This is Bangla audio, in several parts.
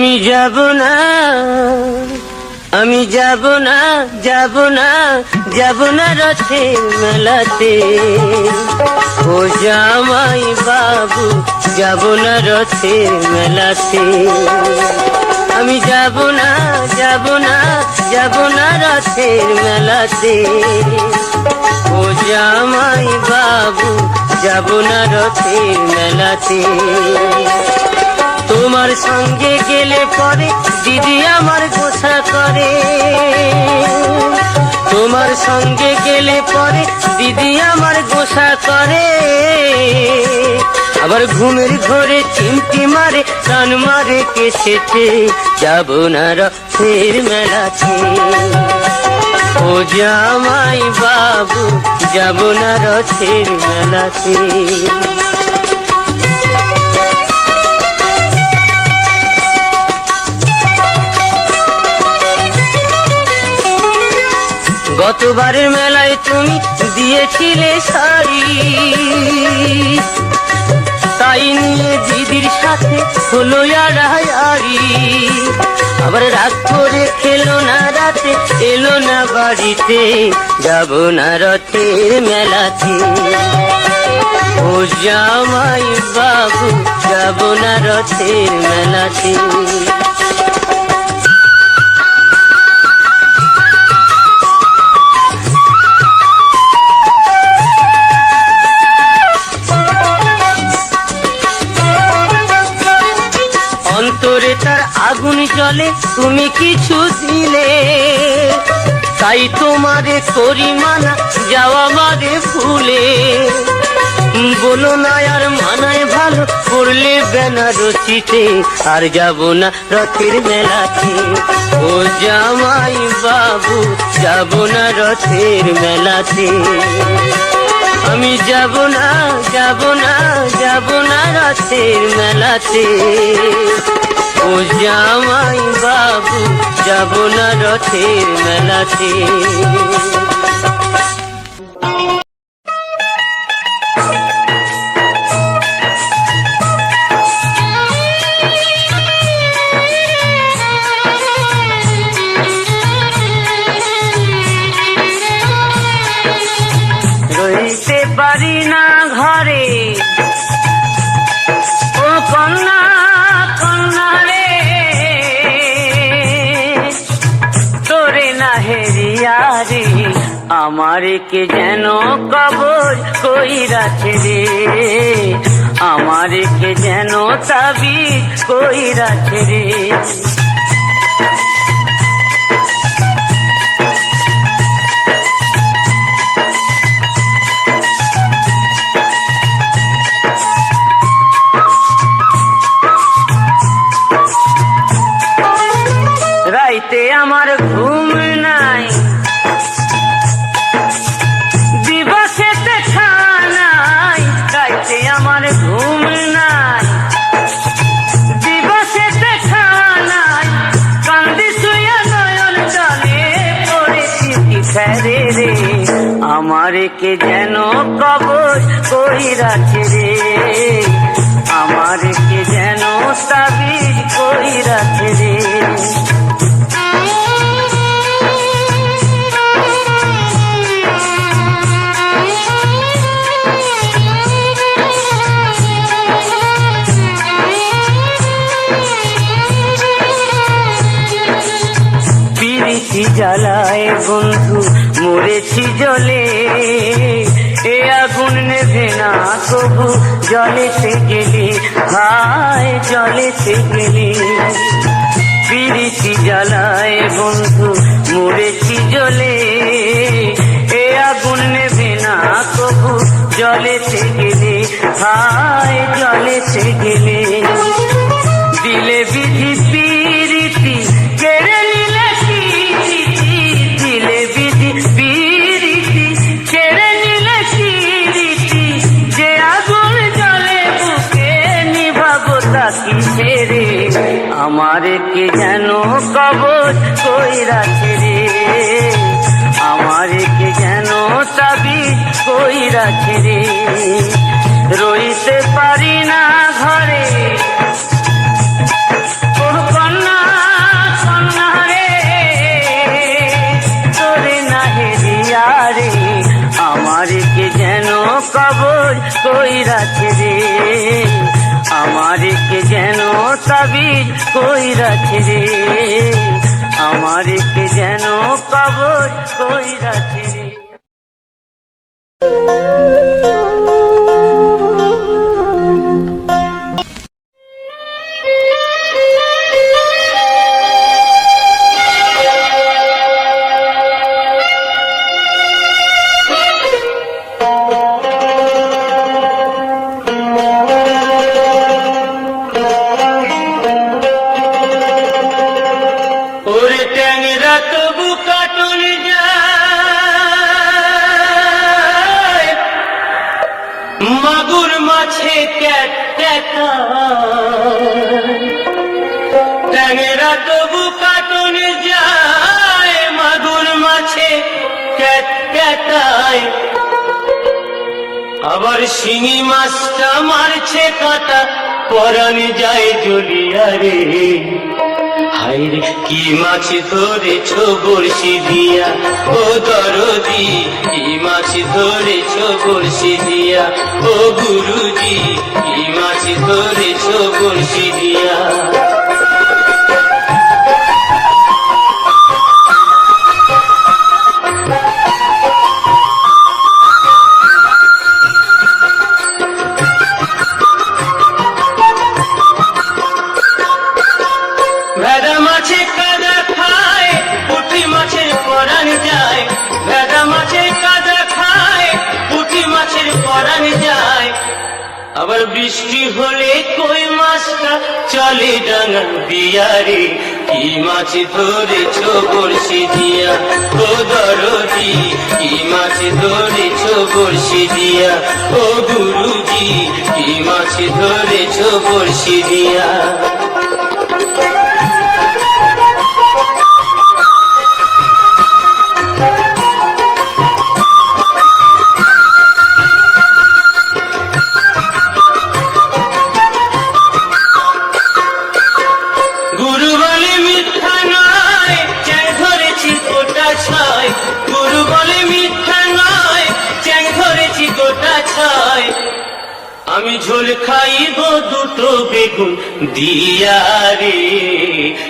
আমি যাব না, আমি যাব না, যাব না, যাব না রথের মেলাতে। ও জামাই বাবু, যাব না রথের মেলাতে। আমি যাব না, যাব না, যাব না রথের মেলাতে। ও জামাই বাবু, যাব না রথের মেলাতে। তোমার সঙ্গে গেলে পরে দিদি আমার গোসা করে। তোমার সঙ্গে গেলে পরে দিদি আমার গোসা করে। আবার ঘুমের ঘরে চিমটি মারে, কান মারে কেসেতে। যাব না রথের মেলাতে। ও জামাই বাবু, যাব না রথের মেলাতে। গতবারের মেলায় তুমি দিয়েছিলে শাড়ি, তাই নিয়ে দিদির সাথে হলো আড়াআড়ি। আবার রাগ করে খেলো না রাতে, এলো না বাড়িতে। যাব না রথের মেলাতে। ও জামাই বাবু, যাব না রথের মেলাতে। অন্তরে তার আগুন জ্বলে, তুমি কিছু দিলে। তাই তোমারে করি মানা, যাওয়া মারে ভুলে। বলো না আর মানায় ভালো, করলে বেনারসিতে। আর যাব না রথের মেলাতে। ও জামাই বাবু, যাব না রথের মেলাতে। আমি যাব না, যাব না, যাব না রথের মেলাতে। ও জামাই বাবু, যাব না রথের মেলাতে। রইতে পারি না ঘরে, ও কন্যা কন্যা রে। তোরে না হেরিয়া রে, আমার কে যেন কবর কইরাছে রে। আমার কে যেন তাবিজ কইরাছে রে। রাইতে আমার ঘুম নাই, দিবসেতে খানাই। রাইতে আমার ঘুম নাই, দিবসেতে খানাই। কান্দি শুয়া নয়ন জলে, পড়েছি ফেরে রে। আমার কে যেন কবর কইরাছে রে। আমার কে যেন তাবিজ কইরাছে রে। পিরিতি জ্বালায় বন্ধু, মরেছি জলে। এ আগুন নেভে না তবু জলেতে গেলে, হায় জলেতে গেলে। পিরিতি জ্বালায় বন্ধু, মরেছি জলে। এ আগুন নেভে না তবু জলেতে গেলে, হায় জলেতে গেলে। দিলে বিধি পিরিতি, কেড়ে নিলে কীর্তি। দিলে বিধি পিরিতি, কেড়ে নিলে কীর্তি। যে আগুন জ্বলে বুকে, নিভাবো তা কিসেরে। আমার কে যেন কবর কইরাছে রে। আমার কে যেন তাবিজ কইরাছে রে। রইতে পারি না ঘরে, ও কন্যা কবর কইরাছে রে, আমারে কে যেন তাবিজ কইরাছে রে, আমারে কে যেন কবর কইরাছে রে। ওরে ট্যাংরা তবু কাটুন যায়, মাগুর মাছে ক্যাট ক্যাটায়, ট্যাংরা তবু কাটুন যায়, মাগুর মাছে ক্যাট ক্যাটায়, আবার শিঙি মাছটা মারছে কাঁটা, পরাণ যায় জ্বলিয়া রে। হায়রে কি মাছ ধরেছ বড়শি দিয়া, ও দরদি কি মাছ ধরেছ বড়শি দিয়া, ও গুরুজি কি মাছ ধরেছ বড়শি দিয়া। ভেদা মাছে কাদা খায়, পুঁটি মাছের পরাণ যায়, ভেদা মাছে কাদা খায়, পুঁটি মাছের পরাণ যায়, আবার বৃষ্টি হলে কই মাছটা চলে ডাঙা দিয়া রে। কি মাছ ধরেছ বড়শি দিয়া, ও দরদি কি মাছ ধরেছ বড়শি দিয়া, ও গুরুজি কি মাছ ধরেছ বড়শি দিয়া। গুরু বলে মিথ্যা নয়, চ্যাং ধরেছি গোটা ছয়, গুরু বলে মিথ্যা নয়, চ্যাং ধরেছি গোটা ছয়, আমি ঝোল খাইব দুটো বেগুন দিয়া রে।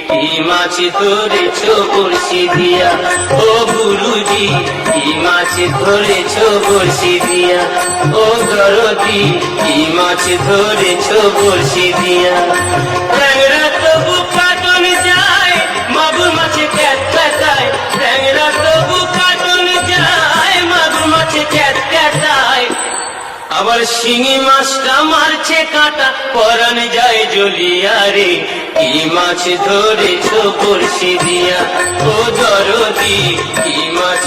কি মাছ ধরেছ বড়শি দিয়া, ও গুরুজি কি মাছ ধরেছ বড়শি দিয়া, ও দরদি কি মাছ ধরেছ বড়শি দিয়া। ট্যাংরা তবু কাটুন যায়, মাগুর মাছে ক্যাট ক্যাটায়, ট্যাংরা তবু কাটুন যায়, মাগুর মাছে ক্যাট ক্যাটায়, আবার শিঙি মাছটা মারছে কাঁটা, পরাণ যায় জ্বলিয়া রে। কি মাছ ধরেছ বড়শি দিয়া, ও দরদি কি মাছ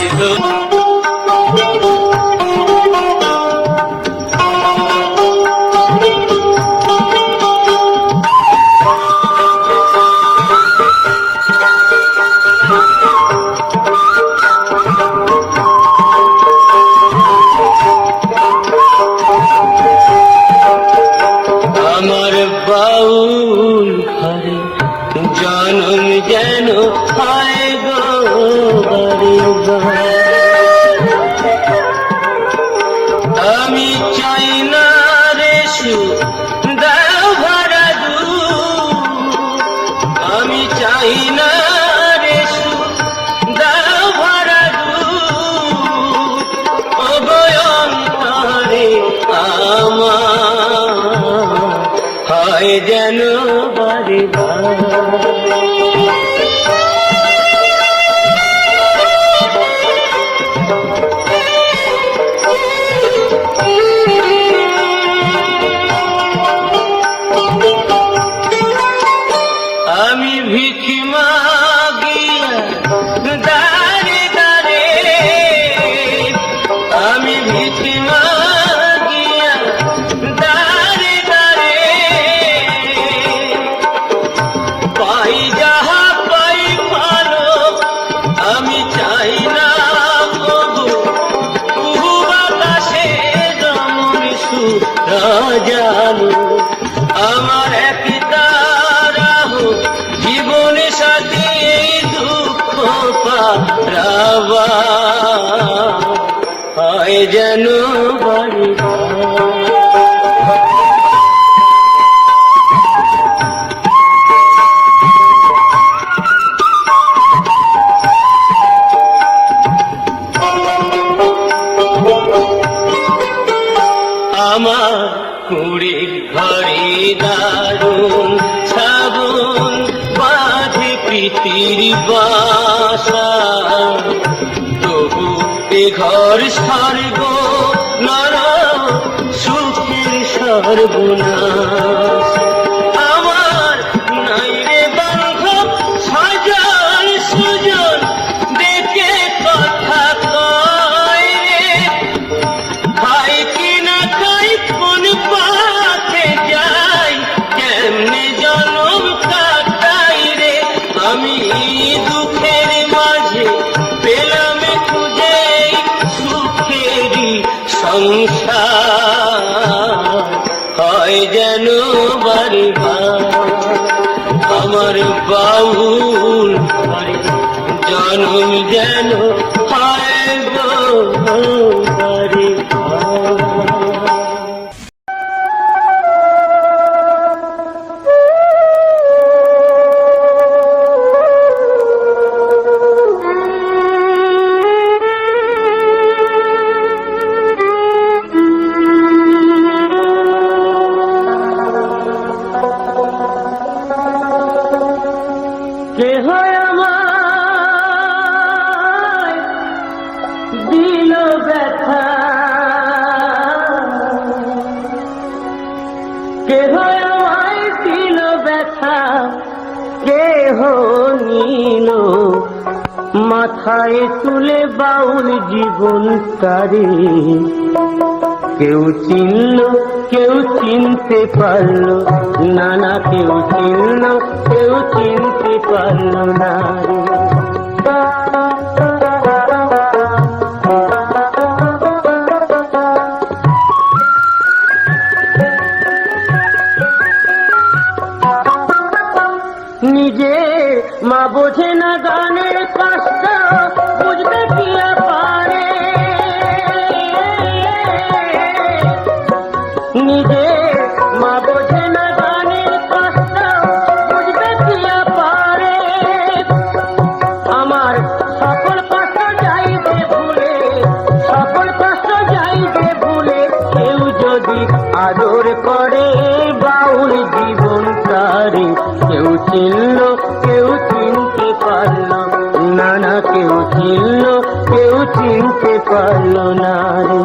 আমার বাউল ঘরে জনম যেন হয় গো বারে বারে। আমি চাই না রে দাও ভরা দু, আমি চাই না রে দাও ভরা দু, অবয়ন্তরে আমার হয় যেন বারে বারে। আমি ভিখি মাগিয়া দারে দারে, আমি ভিখি মাগিয়া দারে দারে, পাই যাহা পাই ভালো, আমি চাই না প্রভু কুহু বাতাসে যেমন সুরাজালো, আমার একই জীবনে সাথী এই দুঃখ পারাবা হয় যেন বাড়ি আমার কুড়ির ঘরে দারুণ শ্রাবণ বাঁধে প্রীতির বাসা, তবু এ ঘর স্বর্গ নর সুখের সর্বনাশ। আমার নাই রে বান্ধব সজন সুজন দেখে কথা কয় রে, ভাই কিনা খাই কোন পথে যাই কেমনে জনম কাটাই রে। আমি দুঃখের মাঝে পেলাম খুঁজে সুখেরই সংসার, হয় যেন বাড়ি আমার বাউল ঘরে জনম যেন হয় গো বাড়ি। কেহ আমায় দিল ব্যথা, কেহ আমায় দিল ব্যথা, কেহ নিল মাথায় তুলে বাউল জীবন তারে। কেউ চিনল কেউ চিনতে পারল না, না কেউ চিনল কেউ চিনতে পারল না রে। নিজে মা বোঝে না গানের কষ্ট, বুঝবে কি পারে। নিজে মা বোঝে না গানের কষ্ট, বুঝবে কি পারে। আমার সকল কষ্ট যাইবে ভুলে, সকল কষ্ট যাইবে ভুলে, কেউ যদি আদর করে বাউল জীবন তারে। কেউ চিনল কেউ চিনতে পারল না, না কেউ চিনল কেউ চিনতে পারল না রে।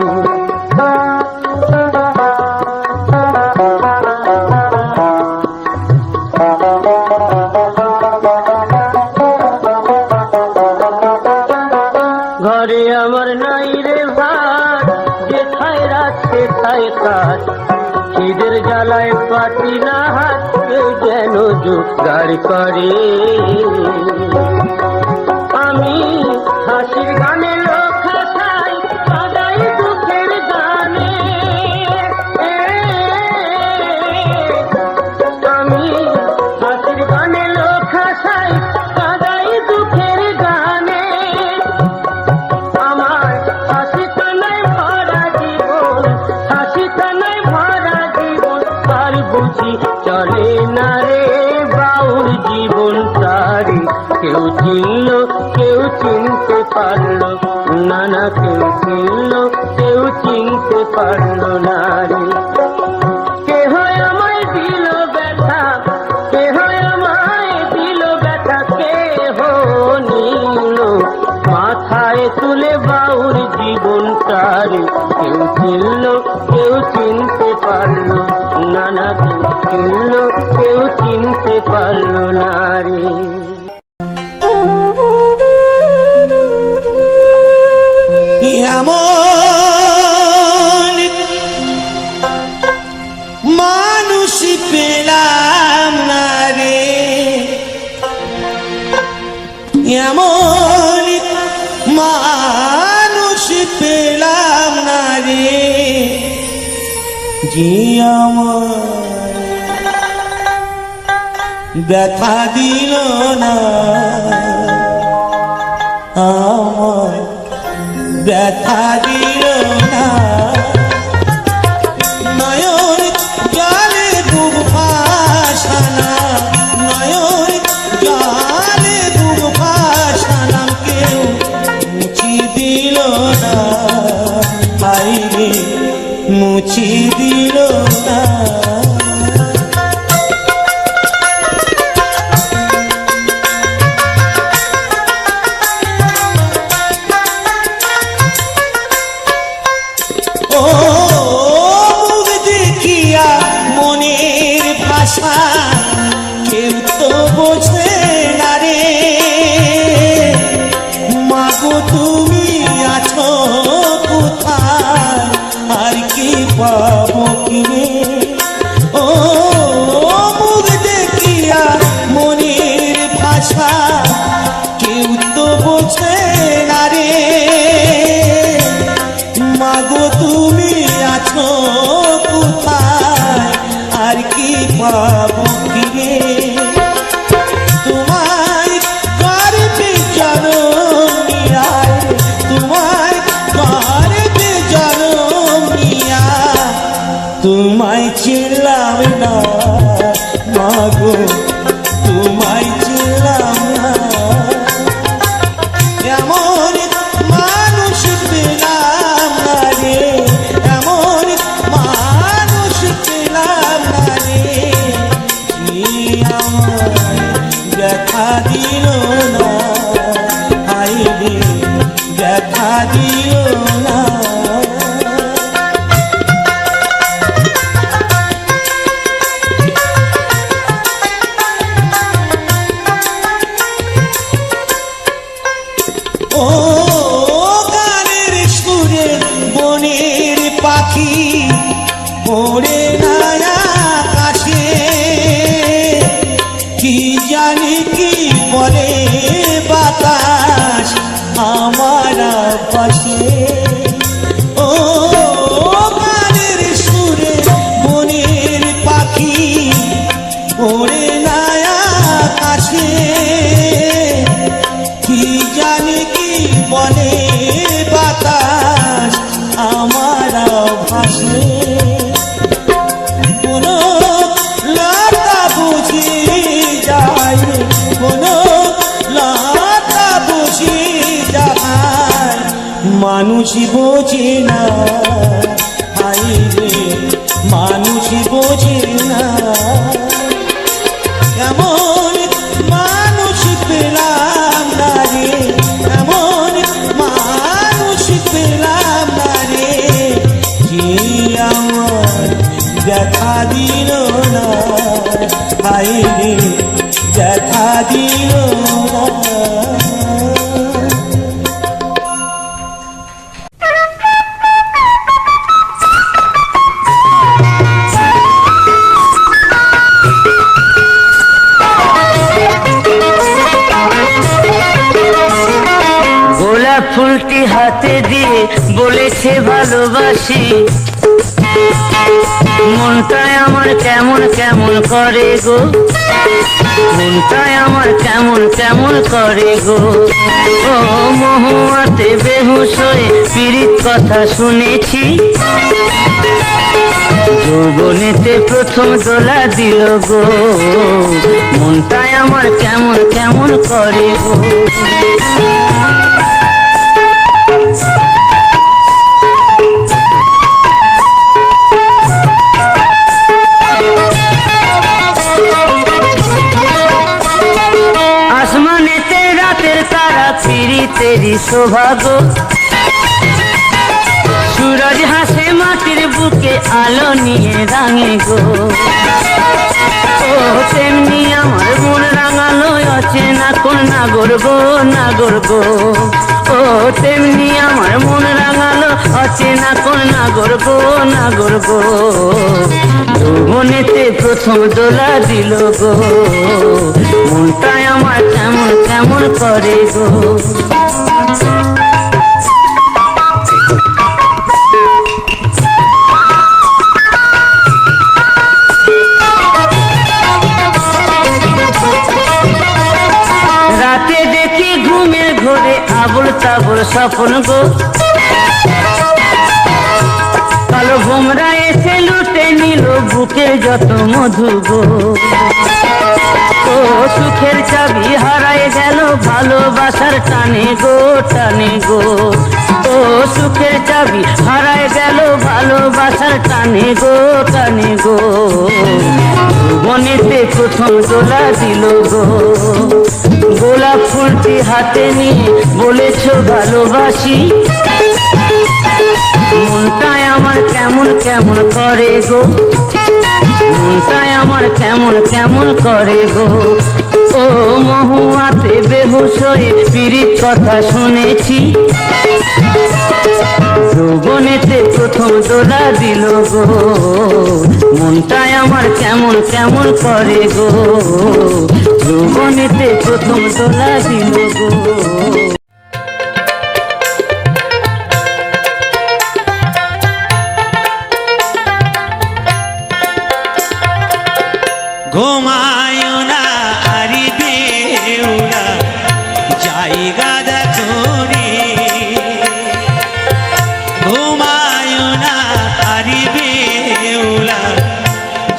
ঘরে আমার নাই রে ভাত, যেথায় রাত সেথায় কাজ, খিদের জ্বালায় পাটি না হাত, কেউ যেন জোগাড় করে। আমি হাসির গানে লোক হাসাই, কাঁদাই দুঃখের গানে। আমি হাসির গানে লোক হাসাই, কাঁদাই দুঃখের গানে। আমার হাসি কানায় ভরা জীবন, হাসি কানায় ভরা জীবন, আর বুঝি চলে না রে বাউল জীবন তারে। কেউ চিনল কেউ চিনতে পারল না, না কেউ চিনল কেউ চিনতে পারল না রে। কেহ আমায় দিল ব্যথা, কেহ আমায় দিল ব্যথা, কেহ নিল মাথায় তুলে বাউল জীবন তারে। কেউ চিনল কেউ চিনতে পারল না, না কেউ চিনল কেউ চিনতে পারল না রে। এমন মানুষ পেলাম না রে, এমন মানুষ পেলাম না রে, যে আমার ব্যথা দিল না, আমার ব্যথা দিল না নয়ন জলে বুক ভাসানা নয়ন জলে বুক ভাসানা কেউ মুছি দিল না হাইরে মুছি দিল না কেউ তো বোঝে না রে মাগো তুমি আছো কোথায় আর কি পাবো কিনে ও মুখ দেখিয়া মনের ভাষা কেউ তো বোঝে না রে মাগো তুমি আছো কোথায় আর কি পাবো কিরে তোমায় করবে জনমিয়া তোমায় করবে জনমিয়া তোমায় ছিলাম না মাগো তোমায় ছিলাম না এমন মানুষ পেলাম না রে এমন মানুষ পেলাম না রে ব্যথা দিল না হাইরে ব্যথা দিল না ও গানের সুরে বনের পাখি পড়ে না আকাশে কি জানি কি বলে বাতাস আমার পাশে ও গানের সুরে বনের পাখি পড়ে না আকাশে কি জানি কি বলে বাতাস আমার ভাসে কোনো লতা বুঝি যায় কোনো লতা বুঝি যায় মানুষ বোঝে না হাইরে মানুষ বোঝে না এমন মানুষ পেলাম না রে এমন মানুষ পেলাম না রে যে আমার দেখা দিল না হাইরে দেখা দিল না ফুলটি হাতে দিয়ে বলেছে ভালোবাসি মনটাই আমার কেমন কেমন করে গো মনটাই আমার কেমন কেমন করে গো ও মহুয়াতে বেহুশ হয়ে পীড়িত কথা শুনেছি যৌবনেতে প্রথম দোলা দিল গো মনটাই আমার কেমন কেমন করে গো আসমানেতে রাতের তারা পীড়িতেরই সৌভাগ্য सूरज हासे माटिर बुके आलो निये रांगे गो ओ तेमनी आमार मन रांगालो अचेना कोन नागर गो ओ तेमनी आमार मन रांगालो अचेना कोन नागर गो যৌবনেতে প্রথম দোলা দিল গো মনটাই আমার কেমন কেমন করে গো রাতে দেখি ঘুমের ঘোরে আবল তাবল স্বপ্ন গো তোমরা এসে লুটে নিল বুকের যত মধু গো। ও সুখের চাবি হারায় গেল ভালোবাসার টানে গো, টানে গো। ও সুখের চাবি হারায় গেল ভালোবাসার টানে গো, টানে গো। মনেতে প্রথম দোলা দিল গো, গোলাপ ফুলটি হাতে নিয়ে বলেছ ভালোবাসি। মনটায় আমার কেমন কেমন করে গো, মনটায় আমার কেমন কেমন করে গো। ও মহুয়াতে বেহুশ হয়ে পিরিত কথা শুনেছি, যৌবনেতে প্রথম দোলা দিল গো। মনটায় আমার কেমন কেমন করে গো, যৌবনেতে প্রথম দোলা দিল গো। ঘুমায় না আরি বেউলা জায়গা দেখো রে, ঘুমায় না আরি বেউলা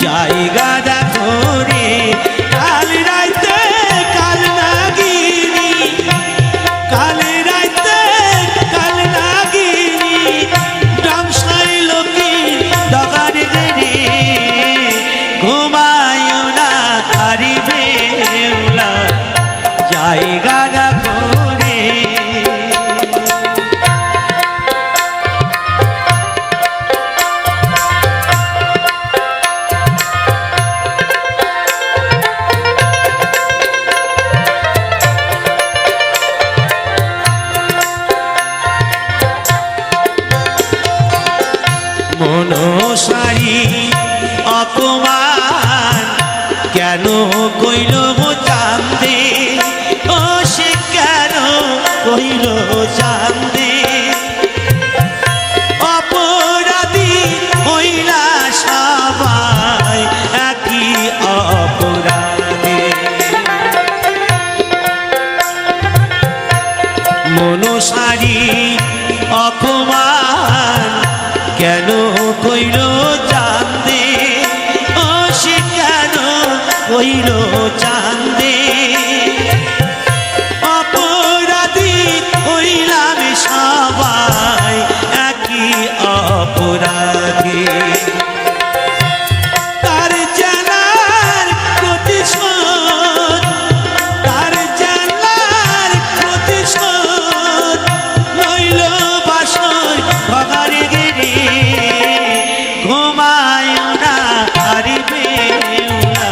জায়গা দেখো রে। কাল রাইতে কাল নাগিনি, কাল রাইতে কাল নাগিনি ডামসাই লোকে ডগার রে। ঘুমায় না আরি বেউলা জায়গা দেখো রে। মনসারি অপমান কেন কইল চাঁদে, ও সে কেন কইল চাঁদে। অপরাধী হইলা সবাই একই অপরাধে। মনসারি অপমান কেন কইল চাঁদে, ও সে কেন কইল চাঁদে। অপরাধী হইলাম সবাই একই অপরাধী। তার জানার প্রতিশোধ, তার জানার প্রতিশোধ লইল বাসর ভগার গেরে। ঘুমায় না আরি বেউলা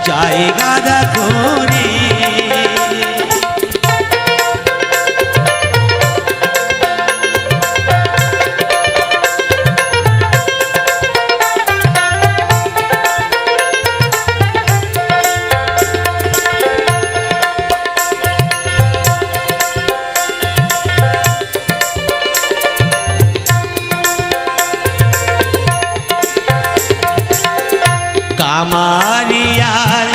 জায়গা দেখো রে। কামারিয়ার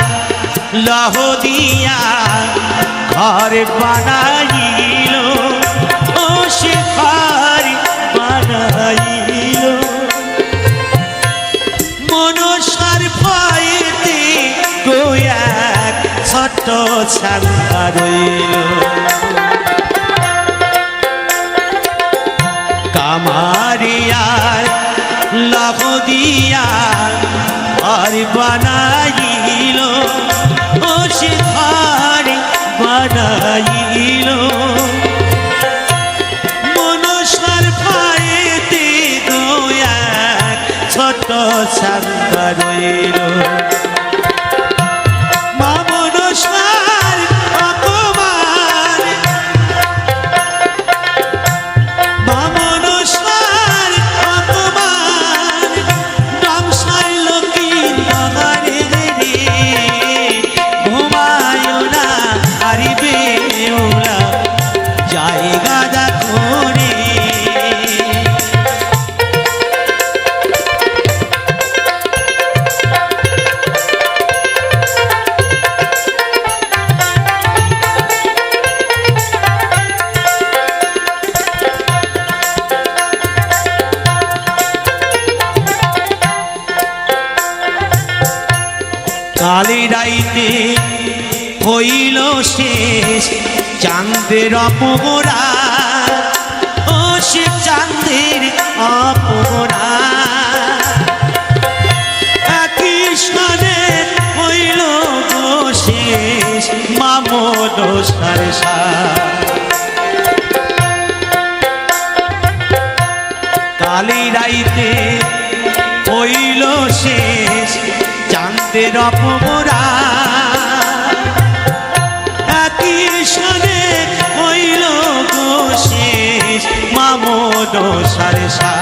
লহ দিয়া ঘর বানাইল, ও সে ঘর বানাইল। মনসার ভয়েতে গোয়াক ছোট ছাঙ্গা রইল। কামারিয়ার লহ দিয়া ঘর বানাইল, ও সে ঘর বানাইল। মনসার ভয়েতে গোয়াক ছোট ছাঙ্গা রইল। মা মনসার অপমান, মা মনসার অপমান ডামসাই লোকে ডগার রে। ঘুমায় না আরি বেউলা জায়গা দেখো রে। কালী রাইতে হইল শেষ চাঁদের অপরা, ও সে চাঁদের অপরা। কৃষ্ণনে হইল গো শেষ মামদ সারসা। কালী রাইতে হইল শেষ চাঁদের অপরা, কৃষ্ণনে হইল গো শেষ মামদ সারসা।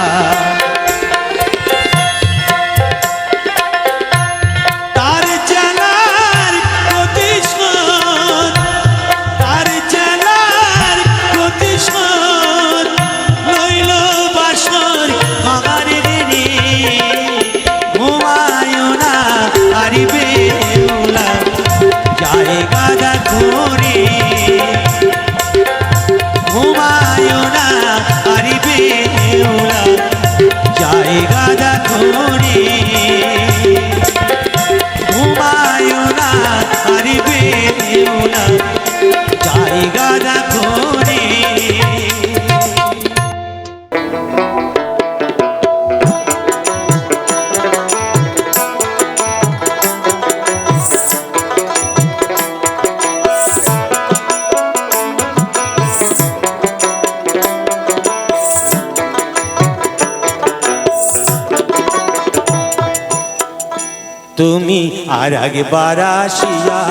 তুমি আর একবার আসিয়া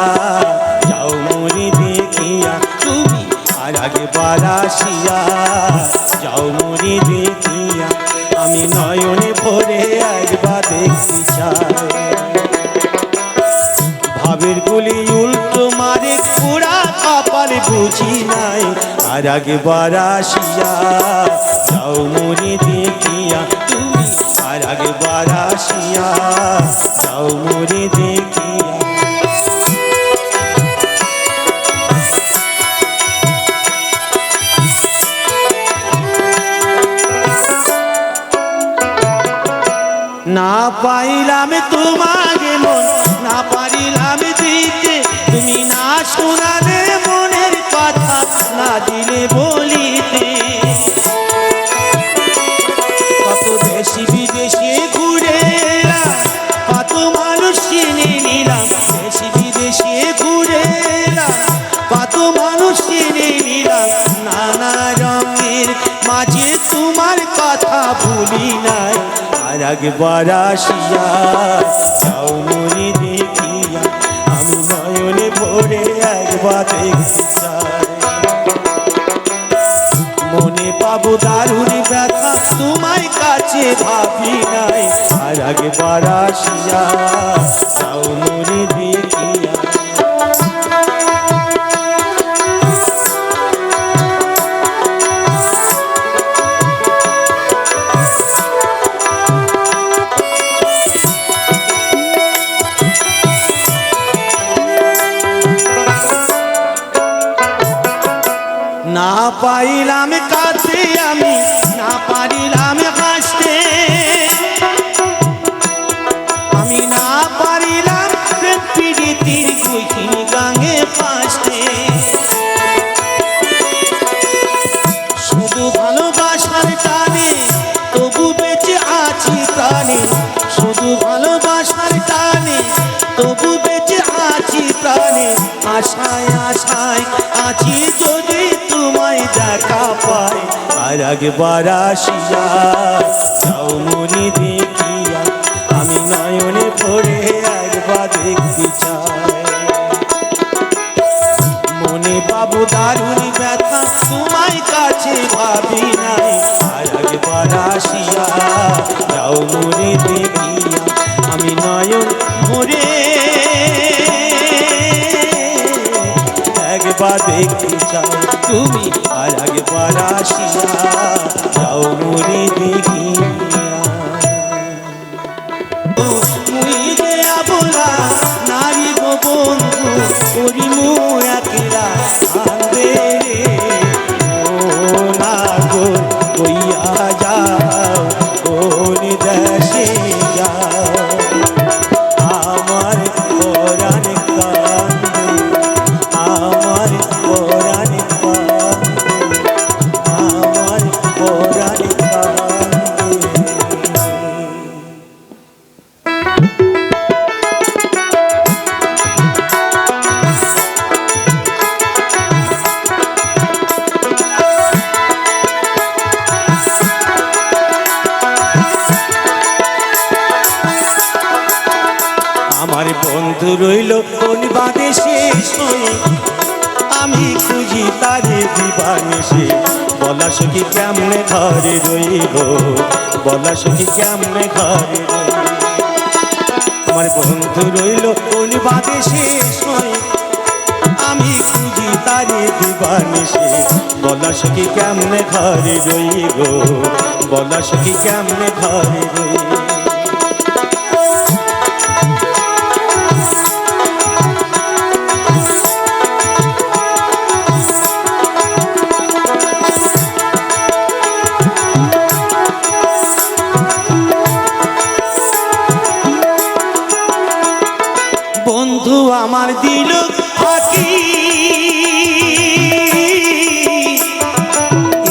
যাও মরি দেখিয়া, তুমি আর একবার আসিয়া যাও মরি দেখিয়া, আমি নয়নে ভরে একবার দেখতে চাই। ভাবের গুলি উল্টো মারে পুরা কপাল বুঝি নাই, আর একবার আসিয়া যাও মরি দেখিয়া, তুমি আর একবার আসিয়া যাও মরি দেখিয়া। না পাইলাম তোমাকে মন, না পারিলাম দিতে, তুমি না শোনালে মনের কথা, না দিলে বলিতে। কত দেশি বিদেশে ঘুরে এলাম, কত মানুষ চিনে নিলাম, দেশি বিদেশে ঘুরে এলাম, কত মানুষ চিনে নিলাম, নানা রঙের মাঝে তোমার কথা ভুলি নাই, আর একবার আসিয়া যাও মরি দেখিয়া, আমি নয়নে ভরে একবার দেখতে চাই। মনে পাবো দারুণ ব্যথা তোমায় কাছে ভাবি নাই, আর একবার আসিয়া যাও মরি দেখিয়া। না পাইলাম কাছে আমি, না পারিলাম হাসতে, আমি না পারিলাম প্রীতির গুইন গাঙে ফাঁসতে। শুধু ভালোবাসার টানে তবু বেঁচে আছি প্রাণে, শুধু ভালোবাসার টানে তবু বেঁচে আছি প্রাণে, আশায় আশায় আছি যদি তোমায় দেখা পাই, আর একবার আসিয়া যাও মরি দেখিয়া, আমি নয়নে ভরে একবার দেখতে চাই। মনে পাবো দারুণ ব্যথা তোমায় কাছে ভাবি নাই, আর একবার আসিয়া যাও মরি দেখিয়া, আমি নয়ন ভরে একবার দেখতে চাই। তুমি আর একবার আসিয়া যাও মরি দেখিয়া। মুই যে আবলা নারী গো বন্ধু, করি মু একলা আন্দে রে, ও না গো কইয়া যাও কোন দেশে যাও, আমার বন্ধু রইল কোন বাদেশে শুই আমি খুঁজি তারে দিবানিশি বলা সখী কেমনে ঘরে রইব বলা সখী কেমনে ঘরে রইব আমার বন্ধু রইল কোন বাদেশে শুই আমি খুঁজি তারে দিবানিশি বলা সখী কেমনে ঘরে রইব বলা সখী কেমনে ঘরে রইব বন্ধু আমার দিল ফাঁকি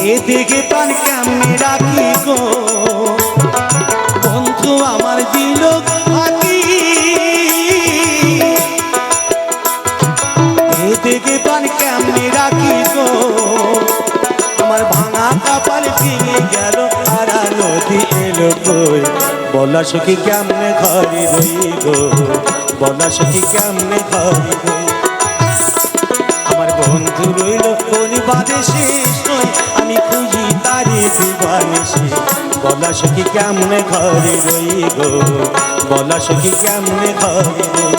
এদিকে তার কেমনে রাখি গো বন্ধু আমার দিল ফাঁকি এদিকে তার কেমনে রাখি গো আমার ভাঙা কপাল ভেঙে গেল আর নদী এলো কই বলা সখী কেমনে ঘরে রই গো বলা সখী কেমনে ঘরে রই আমার বন্ধু রইল কোন বাদেশে শুই আমি খুঁজি তারে দিবানিশি বলা সখী কেমনে ঘরে রই গো বলা সখী কেমনে ঘরে রই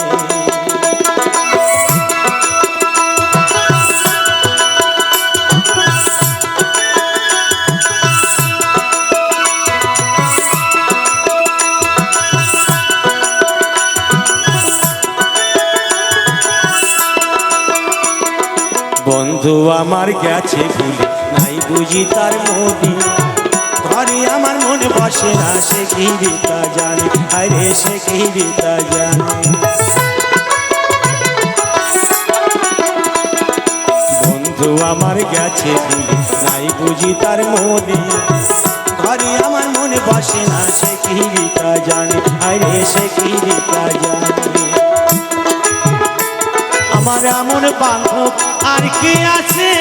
বন্ধু আমার গেছে ভুলে নাই বুঝি তার মোদি ঘরে আমার মনে বসে না সে কি তা জানে আরে সে কি তা জানে বন্ধু আমার গেছে ভুলে নাই বুঝি তার মোদি ঘরে আমার মনে বসে না সে কি তা জানে আরে সে কি তা জানে আমার এমন বান্ধব আর কি আছে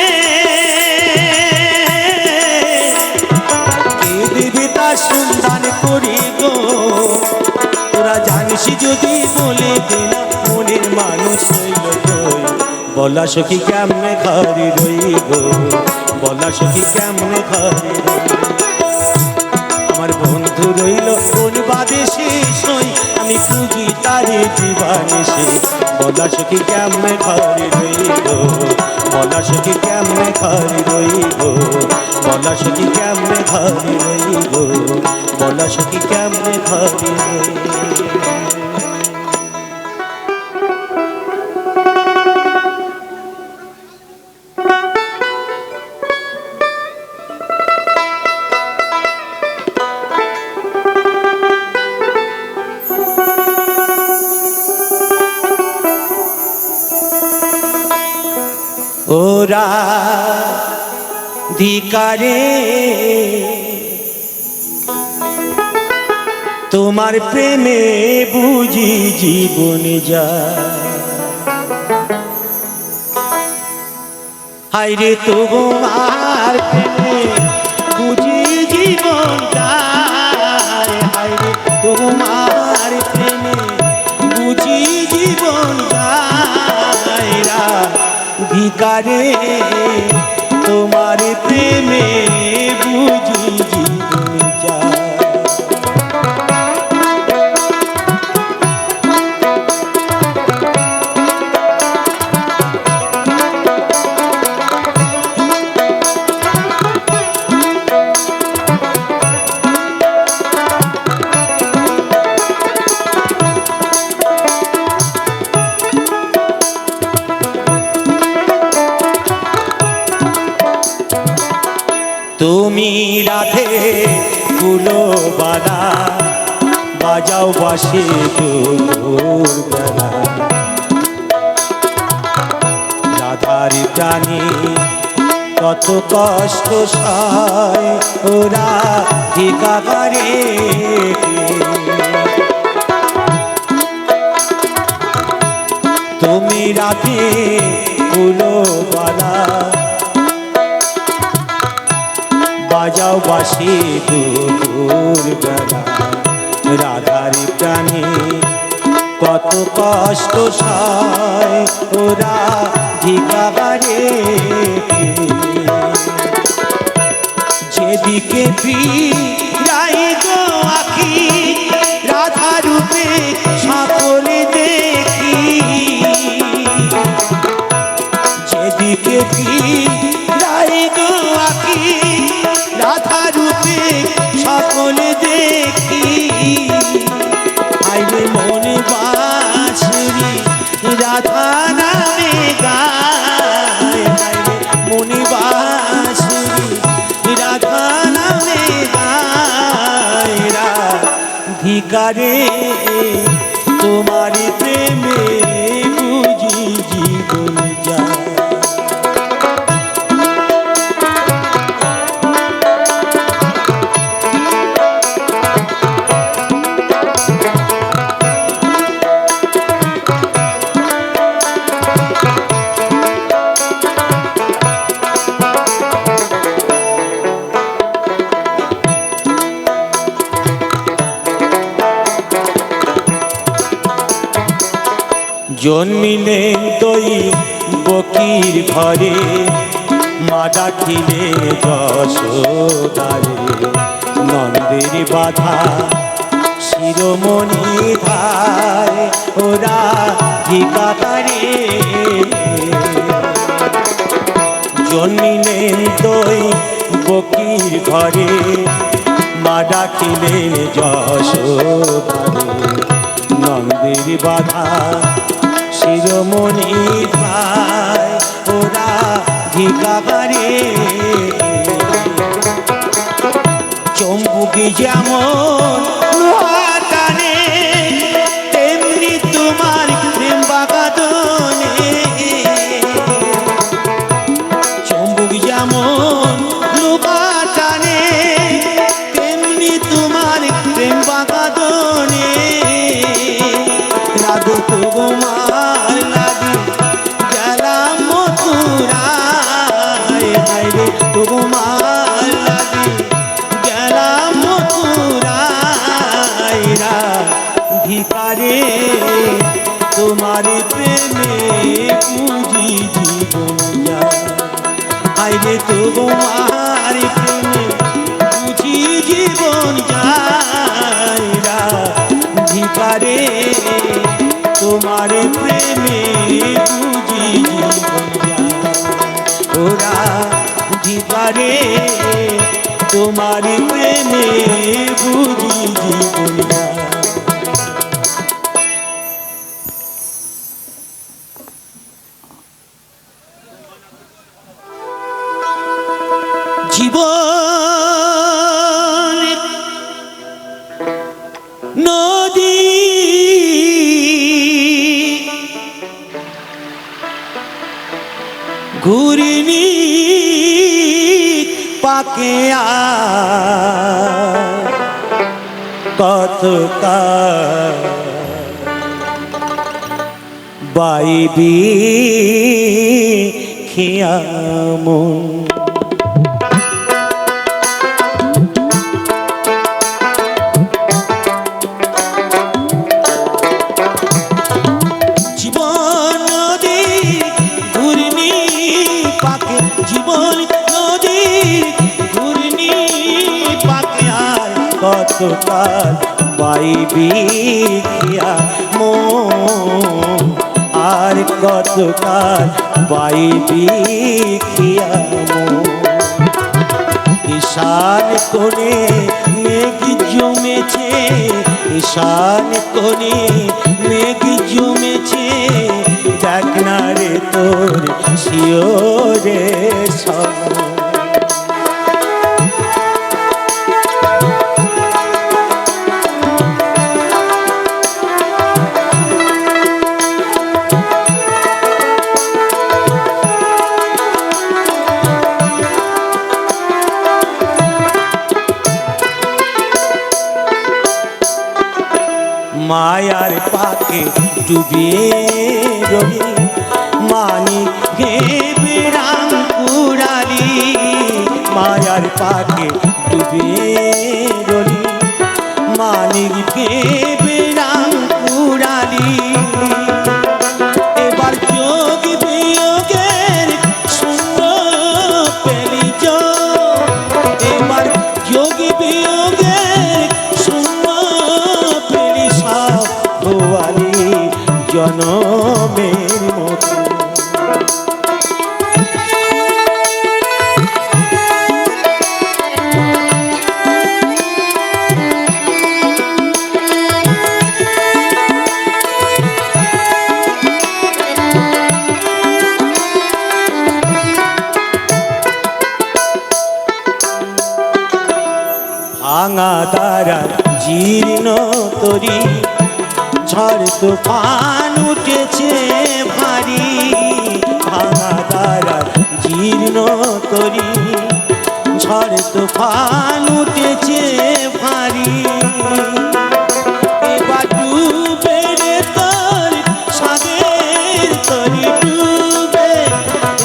দিবি তার সন্ধান করি গো তোরা জানিস যদি বলে দিনা মনের মানুষ হইল কই বলা সখী কেমনে ঘরে রই গো বলা সখী কেমনে ঘরে রই আমার বন্ধু রইল কোন বাদেশে শুই আমি খুঁজি তারে দিবানিশি বলা সখী কেমনে ঘরে রই গো বলা সখী কেমনে ঘরে রই গো বলা সখী কেমনে ঘরে রই গো বলা সখী কেমনে ঘরে রই ওরা ধিকারে তোমার প্রেমে বুঝি জীবন যায় হায়রে তোমার প্রেমে বুঝি জীবন যায় হায়রে তোমার প্রেমে বুঝি জীবন যায় ভিকারে তোমার প্রেমে বুঝি জীবন যায় তুমি রাধে ফুলো বালা বাজাও বাসি দূর বেলা রাধার টানি কত কষ্ট সয় ওরা ভিকা করে তুমি রাধে ফুলো বালা বাজাও বাসি দূর বেলা রাধার প্রাণী কত কষ্ট সয় ওরা ভিখারে, যেদিকে ফিরাই গো আখি রাধা রূপে সকলে দেখি, যেদিকে ফিরাই গো আখি রাধা রূপে সকলে দেখি, আইলে মনে বাঁশরি রাধা নামে গায়, আইলে মনে বাঁশরি রাধা নামে গায়, রাধিকারে তোমার প্রেমে বুঝি জীবন যায়। জন্মিলেন দই বকির ঘরে, মা ডাকিলে যশোদারে, নন্দের বাধা শিরোমণি ধায় ওরা ভিখারে, জন্মিলেন দই বকির ঘরে, মা ডাকিলেন যশোদারে, নন্দের বাধা শিরোমণি ধায় ওরা ভিখারে, চম্বুকে যেমন লোহা টানে তেমনি তোমার প্রেম বাগাদনে, চম্বুক যেমন লোহা টানে তেমনি তোমার প্রেম বাগাদনে, রাধে তোমার লাগে গেলাম মথুরায়, হায়রে তোমার লাগে গেলাম মথুরায়, রাধিকারে তোমার প্রেমে বুঝি জীবন যায়, হায়রে তোমার প্রেমে বুঝি জীবন যায়, রাধিকারে তোমার প্রেমে বুঝি জীবন যায়, ওরা ভিখারে তোমার প্রেমে বুঝি জীবন যায়। জীবন নদী ঘুরিনি পাকে কত বাইবি খিয়ামন, জীবন নদী ঘুরনি পাকে, জীবন নদী ঘুরনি পাকে আর কতকাল বাইবি খিয়ামন, আর কতকাল বাইবি খিয়ামন, ঈশান কোণে মেঘ জমেছে, ঈশান কোণে মেঘ জমেছে, দেখ না রে তোর শিওরে সব, মায়ার পাকে ডুবিয়ে রবি মানিক ঘেবে রাম কুড়ালি, মায়ার পাকে ডুবিয়ে রবি মানিক ঘেবে রাম কুড়ালি এবার যোগ বিয়োগের শূন্য পেলি এবার যোগ বিয়োগের শূন্য পেলি সব গোয়ালি জনমের মতো ভাঙা তারা জীর্ণ তরি ঝড় তুফান উঠেছে ভারী ভাঙা তারা জীর্ণ তরি ঝড় তুফান উঠেছে ভারী এবার ডুবে রে তোর সাগের তরি ডুবে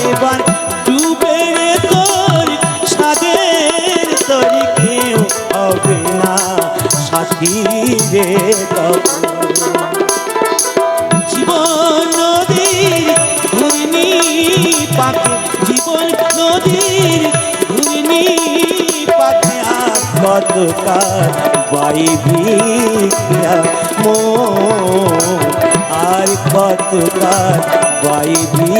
এবার ডুবে রে তোর সাগের তরি কেউ হবে না সাথী রে জীবন নদীর ঘূর্ণি পাখি জীবন নদীর ঘূর্ণি পাখি আর কত কার বাইবি মো আর কত কার বাইবি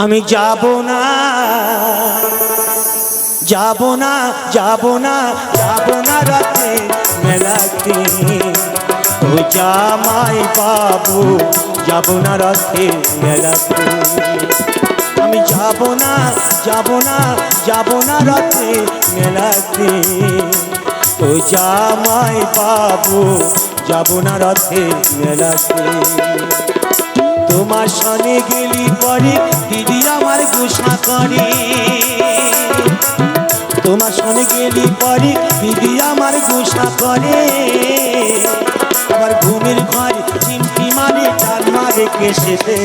আমি যাব না যাব না যাব না যাব না রাতে মেলাতে ও জামাই বাবু যাব না রাতে মেলাতে আমি যাব না যাব না যাব না রাতে মেলাতে ও জামাই বাবু যাব না রাতে মেলাতে তোমার সনে গেলি পরে দিদি আমার গোসা করে তোমার সনে গেলি পরে দিদি আমার গোসা করে আবার ঘুমের ঘরে চিমটি মারে চাল মারে কেসেতে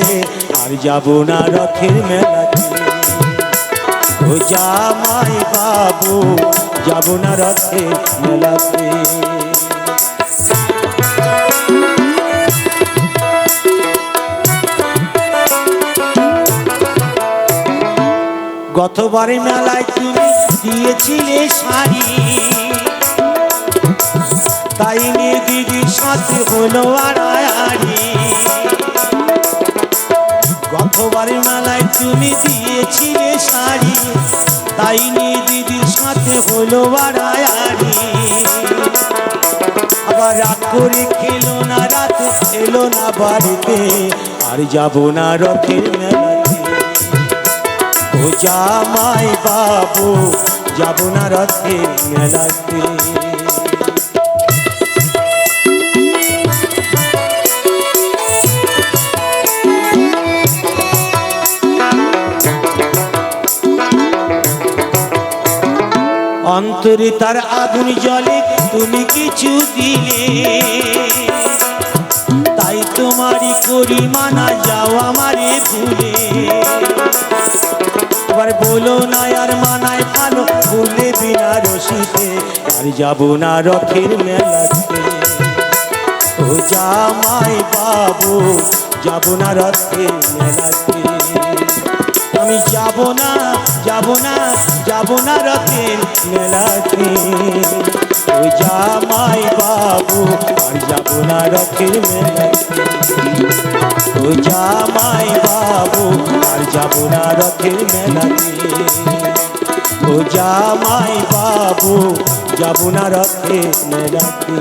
আর যাব না রথের মেলাতে ও জামাই বাবু যাব না রথের মেলাতে গতবারে মেলায় তুমি দিয়েছিলে শাড়ি তাই নিয়ে দিদির সাথে হলো আড়াআড়ি গতবারে মেলায় তুমি দিয়েছিলে শাড়ি তাই নিয়ে দিদির সাথে হলো আড়াআড়ি আবার রাত করে খেলো না রাতে এলো না বাড়িতে আর যাব না রথের মেলাতে ও জামাই বাবু যাব না রথের মেলাতে অন্তরে তার আগুন জ্বলে তুমি কিছু দিলে তাই তোমারই করি মানা যাও আমারে ভুলে আবার বলো না আর মানায় ভালো ভুলে বিনা রশিতে আর যাব না রথের মেলাতে ও জামাই বাবু যাব না রথের মেলাতে আমি যাব না যাব না যাব না রথের মেলাতে ও জামাই বাবু আর যাব না রথের মেলাতে ও জামাই বাবু আর যাব না রথের মেলাতে ও জামাই বাবু যাব না রথের মেলাতে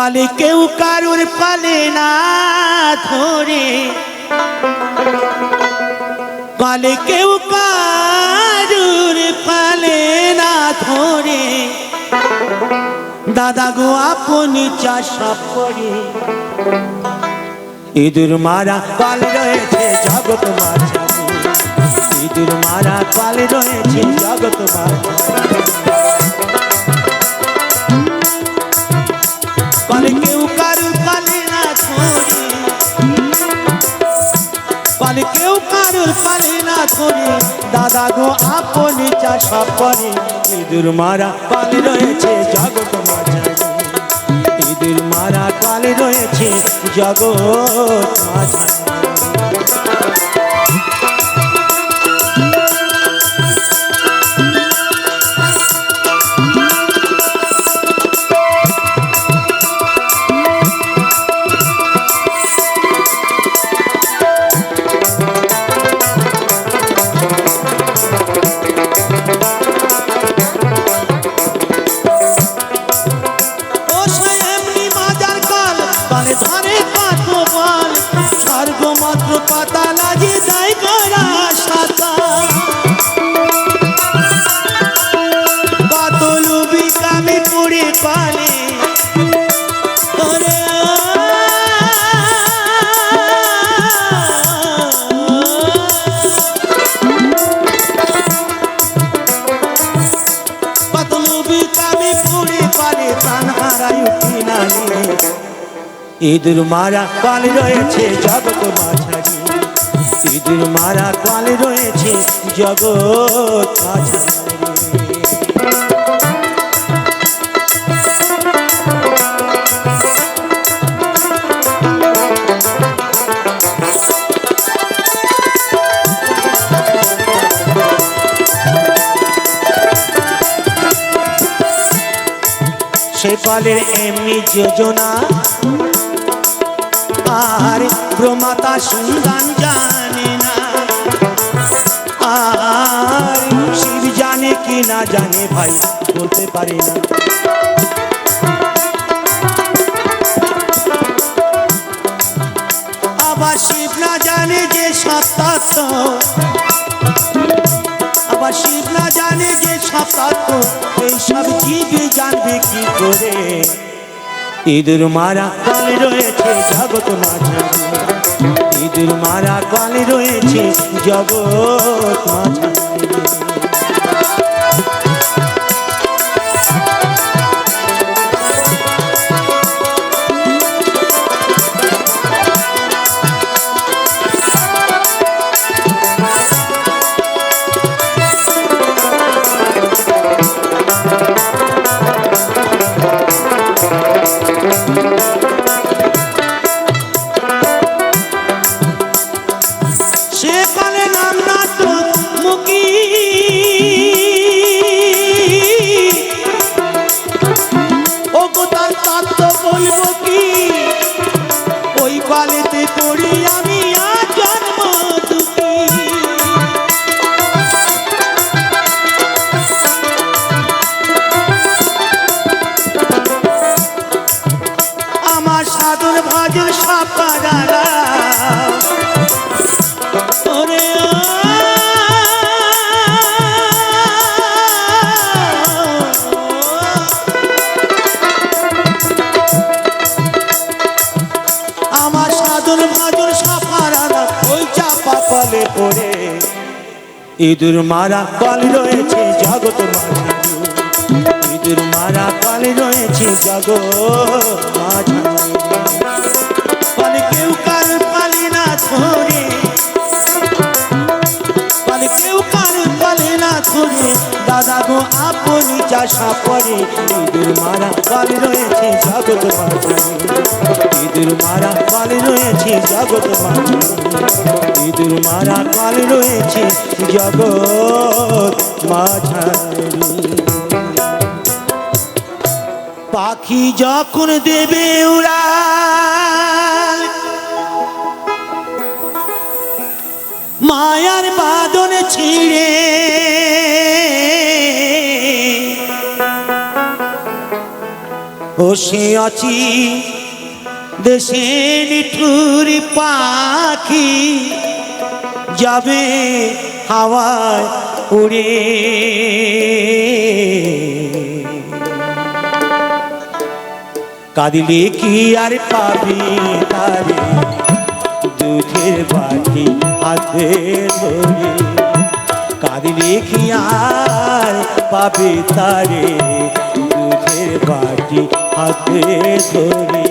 পালে কেউ কারুর পালে না ধরে, পালে কেউ কারুর পালে না ধরে, দাদা গো আপনি চাষা করে। ইঁদুর মারা পাল রয়েছে জগৎ মাঝারি, ইঁদুর মারা পাল রয়েছে জগৎ মাঝারি। পালে কেউ কারুর পালে না ধরে, পালে কেউ কারুর পালে না ধরে, দাদা গো আপনি চাষা করে। ইঁদুর মারা পাল রয়েছে জগৎ মাঝারি, ইঁদুর মারা পাল রয়েছে জগৎ মাঝারি। ইঁদুর মারা পাল রয়েছে জগৎ মাঝারি, ইঁদুর মারা পাল রয়েছে জগৎ মাঝারি। সে পালের এমনি যোজনা আর ব্রহ্মাতা সন্ধান জানে না, আর শিব জানে কি না জানে ভাই বলতে পারি না। আবার শিব না জানে যে সত্য, আবার শিব না জানে যে সত্য, এইসব জীব জানবে কি করে। ইঁদুর মারা পাল রয়েছে জগৎ মাঝারি, ইঁদুর মারা পাল রয়েছে জগৎ মাঝারি। ইঁদুর মারা পাল রয়েছে জগৎ মাঝারি, ইঁদুর মারা পাল রয়েছে জগৎ মাঝারি। পালে কেউ কারুর পালে না ধরে, পালে কেউ কারুর পালে না ধরে, দাদা গো আপনি চাষা করে। ইঁদুর মারা পাল রয়েছে জগৎ মাঝারি, ইঁদুর মারা পাল রয়েছে জগৎ মাঝারি, ইঁদুর মারা পাল রয়েছে জগৎ মাঝারি। পাখি যখন দেবে উড়াল, মায়ার বাঁধন ছিঁড়ে, বসে আছি দেশে নিঠুর পাখি যাবে হাওয়ায় উড়ে। কাঁদিলে কি আর পাবি তারে দুধের বাটি হাতে ধরে। কাঁদিলে কি আর পাবি তারে দুধের বাটি হাতে ধরে।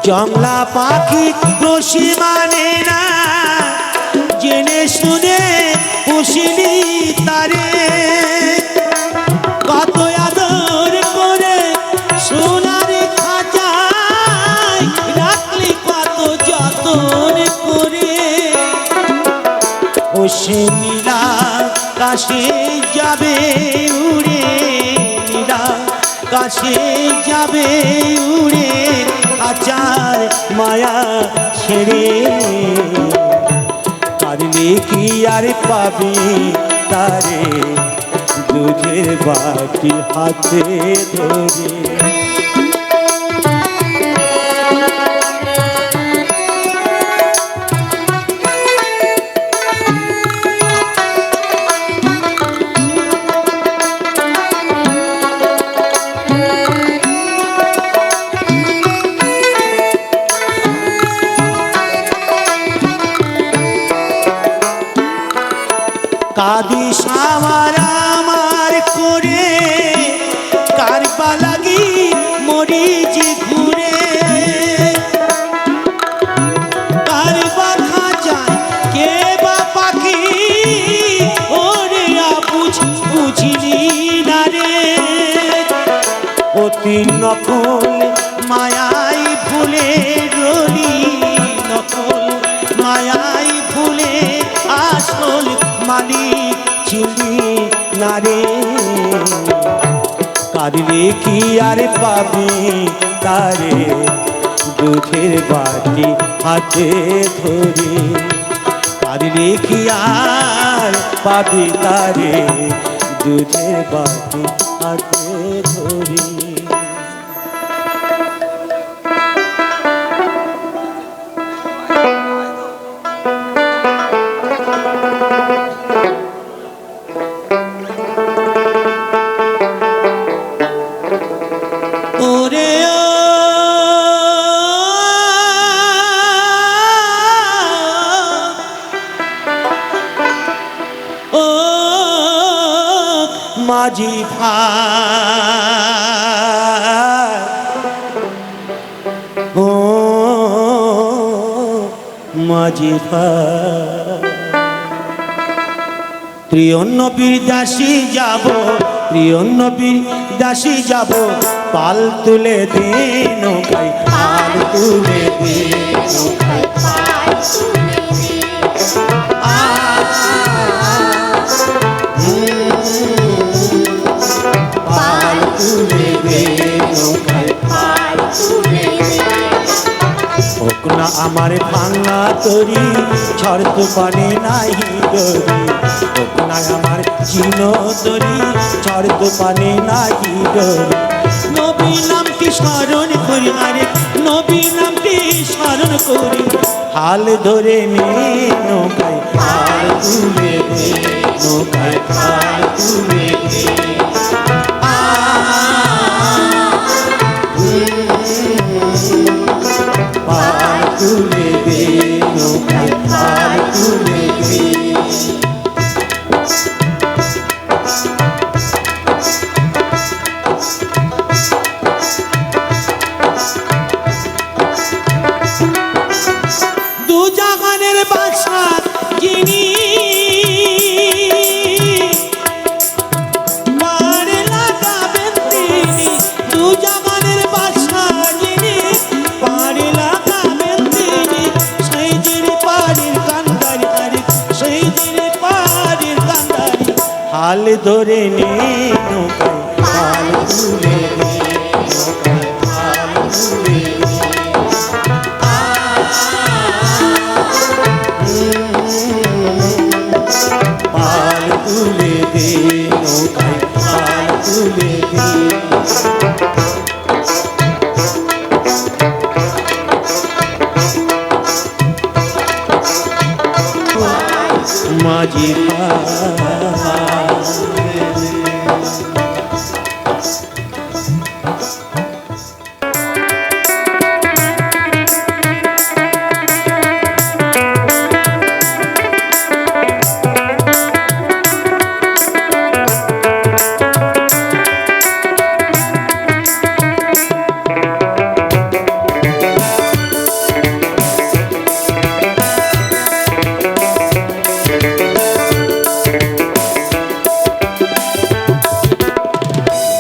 জংলা পাখি রশি মানে না জেনে শুনে পুষিলি তারে। কত আদর করে সোনার খাঁচায় রাখলি কত যতন করে। ও সে নীলা কাশে যাবে উড়ে, নীলা কাশে যাবে উড়ে আচার মায়া ছেড়ে। কাঁদলে কি আর পাবি তারে দুধের বাটি হাতে ধরে। কাদিস আমার আমার করে কারবা লাগি মরি যে ঘুরে। কারবা খাঁচায় কে বা পাখি ওরে বুঝ বুঝিনি না রে। অতি নকল মায়াই ভুলে রলি, নকল মায়াই ভুলে আসল মালিক চিনি না রে। কাঁদলে কি আর পাবি তারে দুধের বাটি হাতে ধরে। কাঁদলে কি আর পাবি তারে দুধের বাটি হাতে ধরে। মাঝি ভাই ও মাঝি ভাই, প্রিয় নবীর দাসী যাব, প্রিয় নবীর দাসী যাব, পাল তুলে দে নৌকায়, পাল তুলে দে নৌকায়, পাল তুলে দে। পাল তুলে দে নৌকায়, পাল তুলে দে। হোক না আমার ভাঙা তরি, ঝড় তুফানে নাহি ডরি, হোক না আমার চিন তরি, ঝড় তুফানে নাহি ডরি। নবী নামটি স্মরণ করি, আরে নবী নামটি স্মরণ করি, হাল ধরে নে নৌকায়, পাল তুলে দে নৌকায়, পাল তুলে দে। পাল তুলে দে নৌকায়, পাল তুলে দে। দু জাগানের বাদশা যিনি, পারে লাগাবেন তিনি, দু জাগানের বাদশা যিনি, পারে লাগাবেন তিনি, সেই যিনি পারের কান পাল ধরে নে নৌকায় পাল তুলে দে, নৌকায় পাল তুলে দে। পাল তুলে দে নৌকায় পাল তুলে দে। মাঝি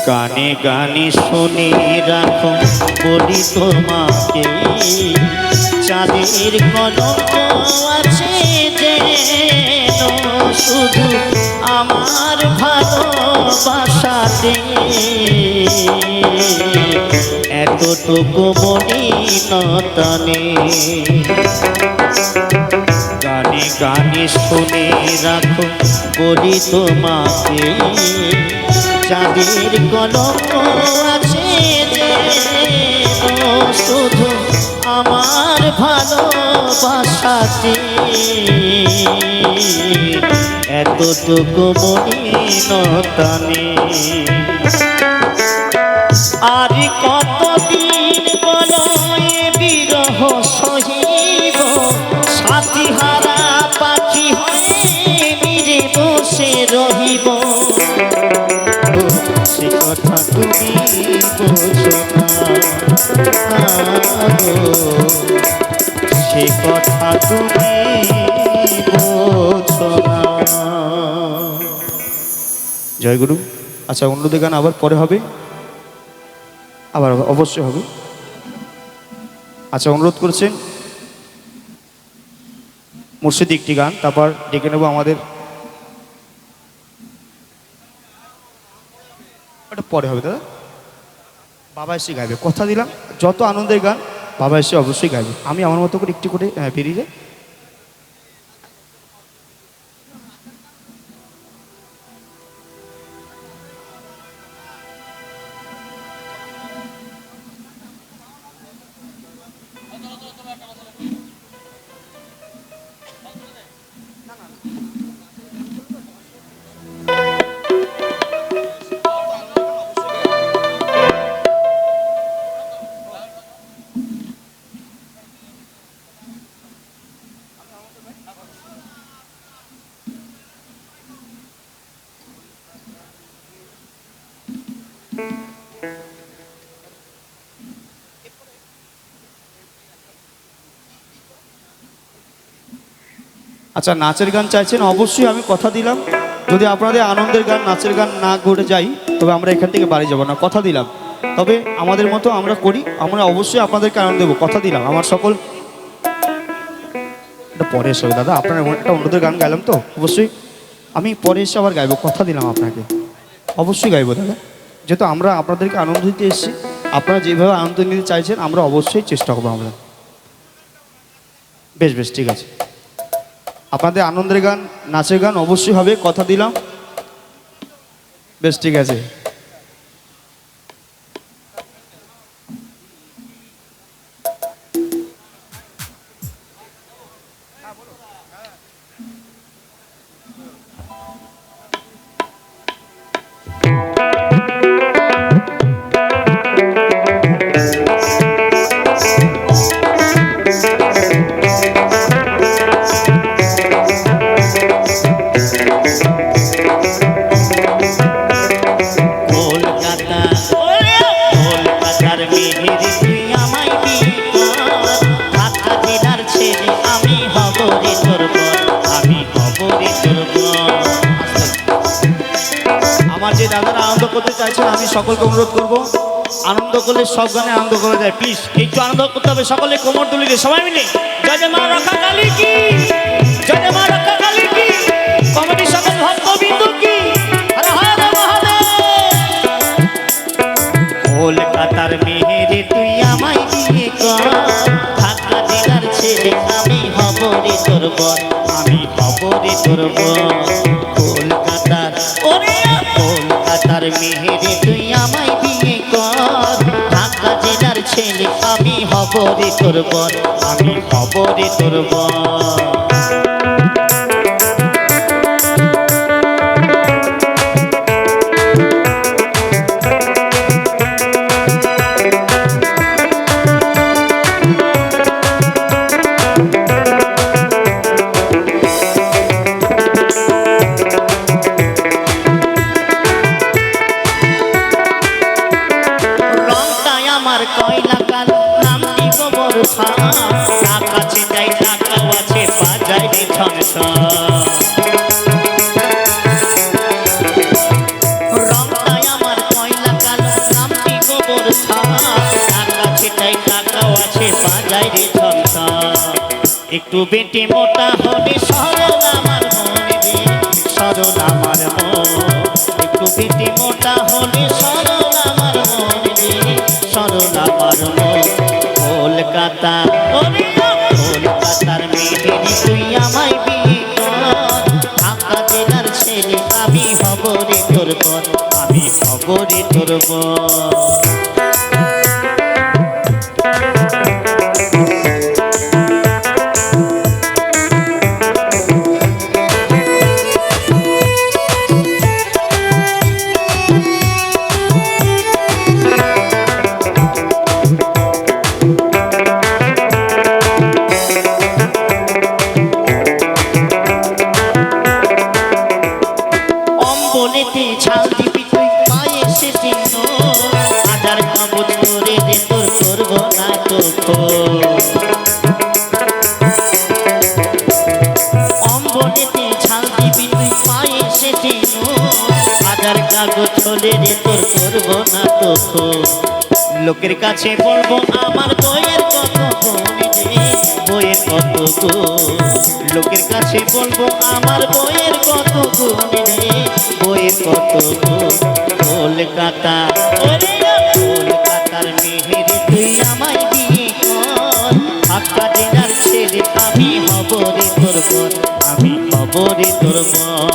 গানে গানে শুনে রাখো বলি তোমাকে, চাঁদের কলঙ্ক আছে যেন শুধু আমার ভালোবাসাতে, এতটুকু মলিনতা নেই। গানে গানে শুনে রাখো বলি তোমাকে, চাঁদের কলঙ্ক আছে যেন শুধু আমার ভালোবাসাতে, এতটুকু মলিনতা নেই। আর কতদিন বলো এ বিরহ সহিব, সাথী হারা পাখি হয়ে নিরে বসে রহিব, সে কথা তুমি বোঝো না, সে কথা তুমি বোঝো না। জয় গুরু। আচ্ছা, অন্যদের গান আবার পরে হবে, আবার অবশ্যই হবে। আচ্ছা, অনুরোধ করছেন মুর্শিদি একটি গান, তারপর ডেকে নেব আমাদের, ওটা পরে হবে দাদা। বাবা এসে গাইবে, কথা দিলাম, যত আনন্দের গান বাবা এসে অবশ্যই গাইবে। আমি আমার মতো করে একটু করে বেরিয়ে যাই। আচ্ছা, নাচের গান চাইছেন, অবশ্যই আমি কথা দিলাম, যদি আপনাদের আনন্দের গান নাচের গান না করে যাই তবে আমরা এখান থেকে বাড়ি যাব না, কথা দিলাম। তবে আমাদের মতো আমরা করি, আমরা অবশ্যই আপনাদেরকে আনন্দ দেবো, কথা দিলাম। আমার সকল এটা পরে এসে দাদা, আপনার একটা অন্যদের গান গাইলাম তো, অবশ্যই আমি পরে এসে আবার গাইবো, কথা দিলাম আপনাকে, অবশ্যই গাইবো দাদা। যেহেতু আমরা আপনাদেরকে আনন্দ দিতে এসেছি, আপনারা যেভাবে আনন্দ নিতে চাইছেন আমরা অবশ্যই চেষ্টা করবো আমরা। বেশ বেশ, ঠিক আছে। আপনাদের আনন্দের গান নাচের গান অবশ্যই হবে, কথা দিলাম। বেশ, ঠিক আছে। যে দাদারা আনন্দ করতে চাইছেন আমি সকলকে অনুরোধ করব, আনন্দ করলে সব গানে আনন্দ করা যায়, প্লিজ একটু আনন্দ করতে হবে, সকলে কোমর তুলে দিয়ে সবাই মিলে জয় জয় মা রক্ষা কালী কি, জয় জয় মা রক্ষা কালী কি, কমিটির সকল ভক্তবৃন্দ কি। রে তোর বর, আমি হব রে তোর বর। কলকাতার ওরে কলকাতার মেহেরে তুই আমায় বিয়ে কর, ঢাকা জেলার ছেলে আমি হব রে তোর বর, আমি হব রে তোর বর। রংটাই আমার কয়লা কাল, নামটি গোবর ছাপ, আকাশে যাই টাকাও আছে বাজায় রে ছনছন। রংটাই আমার কয়লা কাল, নামটি গোবর ছাপ, আকাশে যাই টাকাও আছে বাজায় রে ছনছন। একটু বেটে মোটা হলে সরল আমার মনে রে, সরল আমার মন। একটু বেটে মোটা হলে সরল আমার মনে রে, সরল আমার মন। কলকাতা ওরে কলকাতার মেয়েরে তুই আমায় বিয়ে কর, ঢাকা জেলার ছেলে আমি হব রে তোর বর, আমি হব রে তোর বর। অম্বলেতে ছাল দিবি তুই পায়ে সে চিহ্ন, হাজার কাবুত করে দে তোর করব না তো অম্বলেতে ছাল দিবি তুই পায়ে সে চিহ্ন, হাজার কাগজ হলে রে তোর করব না তো। লোকের কাছে বলবো আমার বইয়ের কত গুণ রে, বইয়ের কত গুণ। লোকের কাছে বলবো আমার বইয়ের কত গুণ রে, বইয়ের কত গুণ। কলকাতা ওরে কলকাতার মেহেরে তুই আমায় বিয়ে কর, ঢাকা জেলার ছেলে আমি হব রে তোর বর, আমি হব রে তোর বর।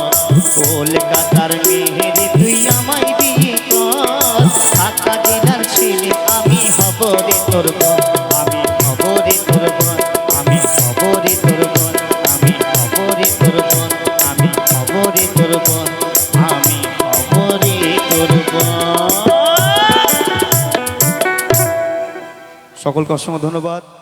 কলকাতার মেহেরে তুই আমায় বিয়ে কর, ঢাকা জেলার ছেলে আমি হব রে তোর বর, আমি হব রে তোর বর, আমি হব রে তোর বর, আমি হব রে তোর বর, আমি হব রে তোর বর, আমি হব রে তোর বর। সকলকে অসংখ্য ধন্যবাদ।